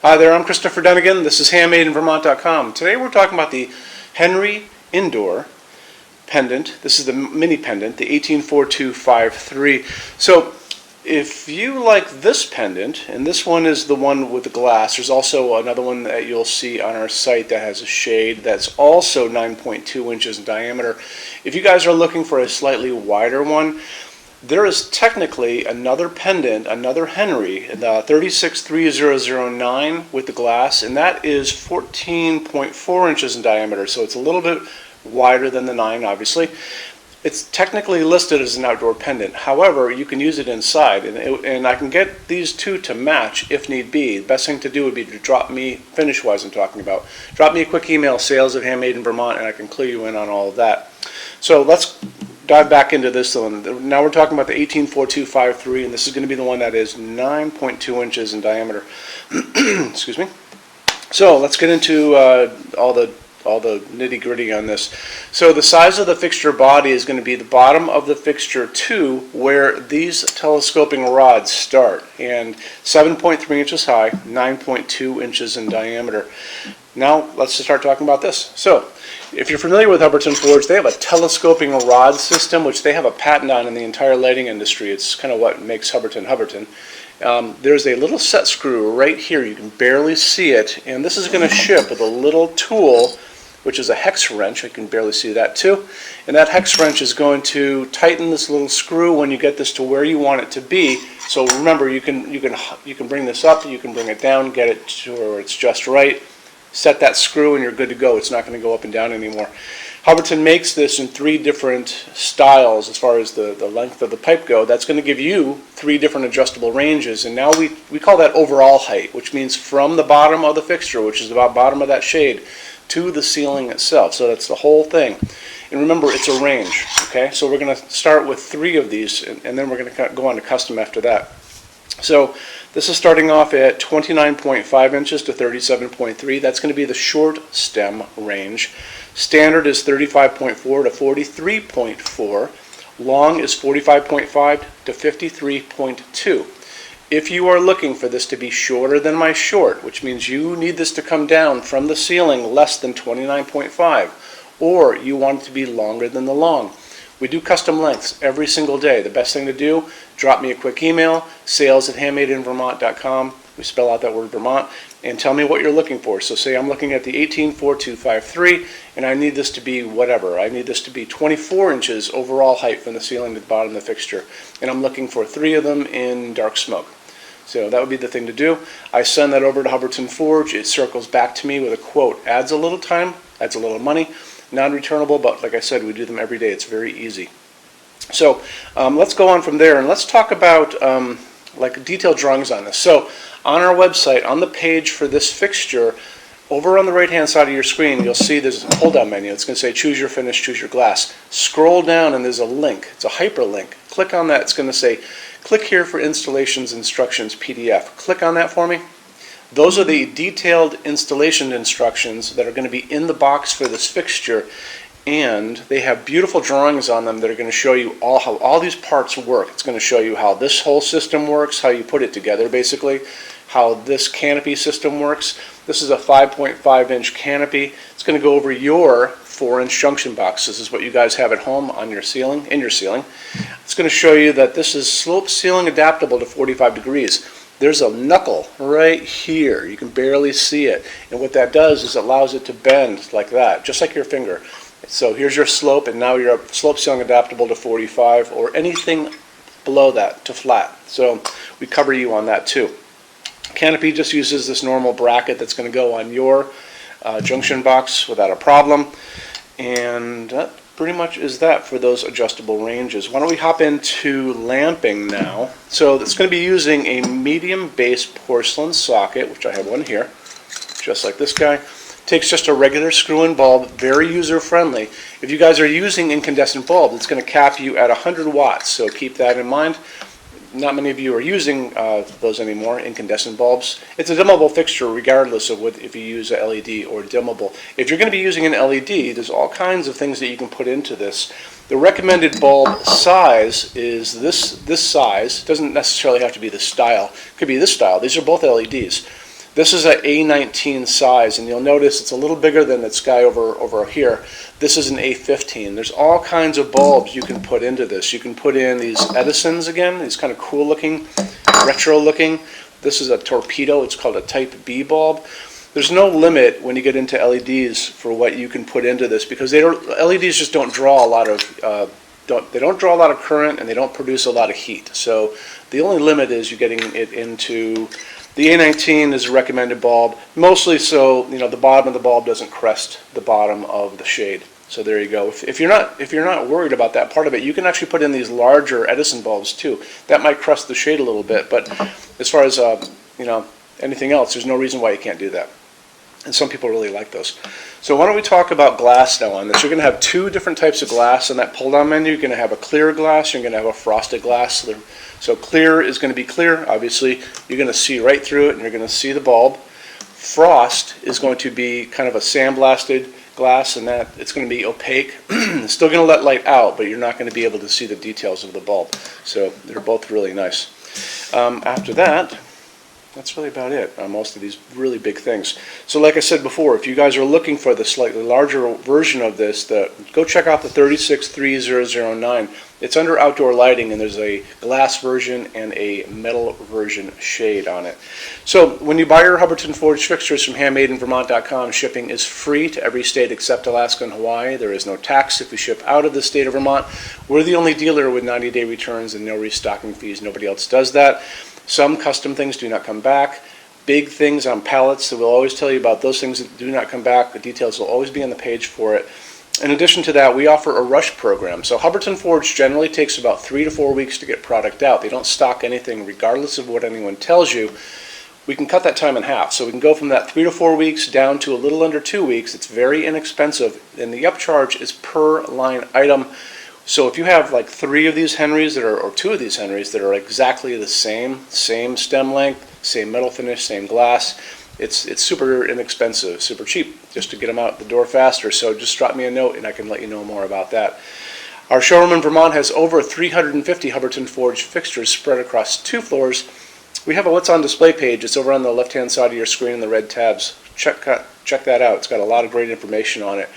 Hi there, I'm Christopher Dunnigan. This is HandmadeInVermont.com. Today we're talking about the Henry Indoor Pendant. This is the mini pendant, the 184253. So if you like this pendant, and this one is the one with the glass, there's also another one that you'll see on our site that has a shade that's also 9.2 inches in diameter. If you guys are looking for a slightly wider one, there is technically another pendant, another Henry, the 363009 with the glass, and that is 14.4 inches in diameter, so it's a little bit wider than the 9, obviously. It's technically listed as an outdoor pendant. However, you can use it inside, and I can get these two to match if need be. The best thing to do would be to drop me, finish-wise I'm talking about, drop me a quick email, sales@handmadein Vermont, and I can clue you in on all of that. So let's dive back into this one. Now we're talking about the 184253, and this is going to be the one that is 9.2 inches in diameter. Excuse me. So let's get into all the nitty-gritty on this. So the size of the fixture body is going to be the bottom of the fixture to where these telescoping rods start, and 7.3 inches high, 9.2 inches in diameter. Now let's start talking about this. So if you're familiar with Hubbardton Forge, they have a telescoping rod system, which they have a patent on in the entire lighting industry. It's kind of what makes Hubbardton Hubbardton. There's a little set screw right here. You can barely see it, and this is going to ship with a little tool, which is a hex wrench. I can barely see that too. And that hex wrench is going to tighten this little screw when you get this to where you want it to be. So remember, you can bring this up, you can bring it down, get it to where it's just right. Set that screw and you're good to go. It's not going to go up and down anymore. Hubbardton makes this in 3 different styles as far as the length of the pipe go. That's going to give you 3 different adjustable ranges, and now we call that overall height, which means from the bottom of the fixture, which is about bottom of that shade, to the ceiling itself. So that's the whole thing. And remember, it's a range. Okay, so we're going to start with 3 of these, and then we're going to go on to custom after that. So this is starting off at 29.5 inches to 37.3. That's going to be the short stem range. Standard is 35.4 to 43.4. Long is 45.5 to 53.2. If you are looking for this to be shorter than my short, which means you need this to come down from the ceiling less than 29.5, or you want it to be longer than the long, we do custom lengths every single day. The best thing to do, drop me a quick email, sales@HandmadeInVermont.com. We spell out that word Vermont, and tell me what you're looking for. So say I'm looking at the 184253, and I need this to be whatever. I need this to be 24 inches overall height from the ceiling to the bottom of the fixture, and I'm looking for 3 of them in dark smoke. So that would be the thing to do. I send that over to Hubbardton Forge. It circles back to me with a quote. Adds a little time, adds a little money. Non-returnable, but like I said, we do them every day. It's very easy. So let's go on from there, and let's talk about like detailed drawings on this. So on our website, on the page for this fixture, over on the right-hand side of your screen, you'll see there's a pull-down menu. It's going to say choose your finish, choose your glass. Scroll down, and there's a link. It's a hyperlink. Click on that. It's going to say click here for installations instructions PDF. Click on that for me. Those are the detailed installation instructions that are going to be in the box for this fixture, and they have beautiful drawings on them that are going to show you how all these parts work. It's going to show you how this whole system works, how you put it together basically, how this canopy system works. This is a 5.5 inch canopy. It's going to go over your 4-inch junction box. This is what you guys have at home on your ceiling, in your ceiling. It's going to show you that this is slope ceiling adaptable to 45 degrees. There's a knuckle right here. You can barely see it. And what that does is it allows it to bend like that, just like your finger. So here's your slope, and now you're slope ceiling adaptable to 45 or anything below that to flat. So we cover you on that too. Canopy just uses this normal bracket that's going to go on your junction box without a problem. And that pretty much is that for those adjustable ranges. Why don't we hop into lamping now. So it's going to be using a medium base porcelain socket, which I have one here, just like this guy. Takes just a regular screw-in bulb, very user-friendly. If you guys are using incandescent bulbs, it's going to cap you at 100 watts, so keep that in mind. Not many of you are using those anymore, incandescent bulbs. It's a dimmable fixture regardless of if you use a LED or dimmable. If you're going to be using an LED, there's all kinds of things that you can put into this. The recommended bulb size is this size. It doesn't necessarily have to be this style. It could be this style. These are both LEDs. This is an A19 size, and you'll notice it's a little bigger than this guy over here. This is an A15. There's all kinds of bulbs you can put into this. You can put in these Edisons again, these kind of cool looking, retro looking. This is a torpedo, it's called a Type B bulb. There's no limit when you get into LEDs for what you can put into this, because LEDs just don't draw a lot of they don't draw a lot of current, and they don't produce a lot of heat. So the only limit is you getting it into the A19 is a recommended bulb, mostly so the bottom of the bulb doesn't crest the bottom of the shade. So there you go. If you're not worried about that part of it, you can actually put in these larger Edison bulbs too. That might crest the shade a little bit, but as far as anything else, there's no reason why you can't do that. And some people really like those. So why don't we talk about glass now on this. You're going to have two different types of glass on that pull-down menu. You're going to have a clear glass, you're going to have a frosted glass. So clear is going to be clear, obviously. You're going to see right through it, and you're going to see the bulb. Frost is going to be kind of a sandblasted glass, and that it's going to be opaque. It's still going to let light out, but you're not going to be able to see the details of the bulb. So they're both really nice. After that, that's really about it on most of these really big things. So like I said before, if you guys are looking for the slightly larger version of this, go check out the 3630009. It's under outdoor lighting, and there's a glass version and a metal version shade on it. So when you buy your Hubbardton forged fixtures from HandmadeInVermont.com, shipping is free to every state except Alaska and Hawaii. There is no tax if you ship out of the state of Vermont. We're the only dealer with 90-day returns and no restocking fees. Nobody else does that. Some custom things do not come back. Big things on pallets, so we'll always tell you about those things that do not come back. The details will always be on the page for it. In addition to that, we offer a rush program. So Hubbardton Forge generally takes about 3 to 4 weeks to get product out. They don't stock anything regardless of what anyone tells you. We can cut that time in half. So we can go from that 3 to 4 weeks down to a little under 2 weeks. It's very inexpensive, and the upcharge is per line item. So if you have like 3 of these Henrys or 2 of these Henrys that are exactly the same stem length, same metal finish, same glass, it's super inexpensive, super cheap just to get them out the door faster. So just drop me a note and I can let you know more about that. Our showroom in Vermont has over 350 Hubbardton forged fixtures spread across 2 floors. We have a What's on Display page. It's over on the left-hand side of your screen in the red tabs. Check that out. It's got a lot of great information on it.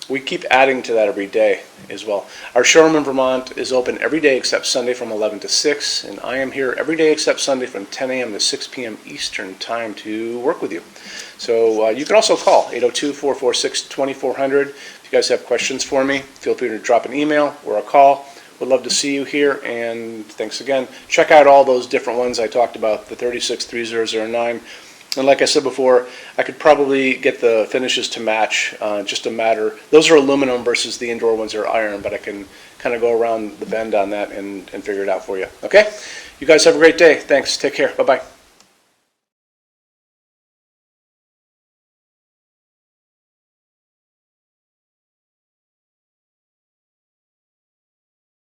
We keep adding to that every day as well. Our showroom in Vermont is open every day except Sunday from 11 to 6, and I am here every day except Sunday from 10 a.m. to 6 p.m. Eastern Time to work with you. So you can also call 802-446-2400. If you guys have questions for me, feel free to drop an email or a call. We'd love to see you here, and thanks again. Check out all those different ones I talked about, the 3630009. And like I said before, I could probably get the finishes to match, just a matter. Those are aluminum versus the indoor ones are iron, but I can kind of go around the bend on that and figure it out for you. Okay? You guys have a great day. Thanks. Take care. Bye-bye.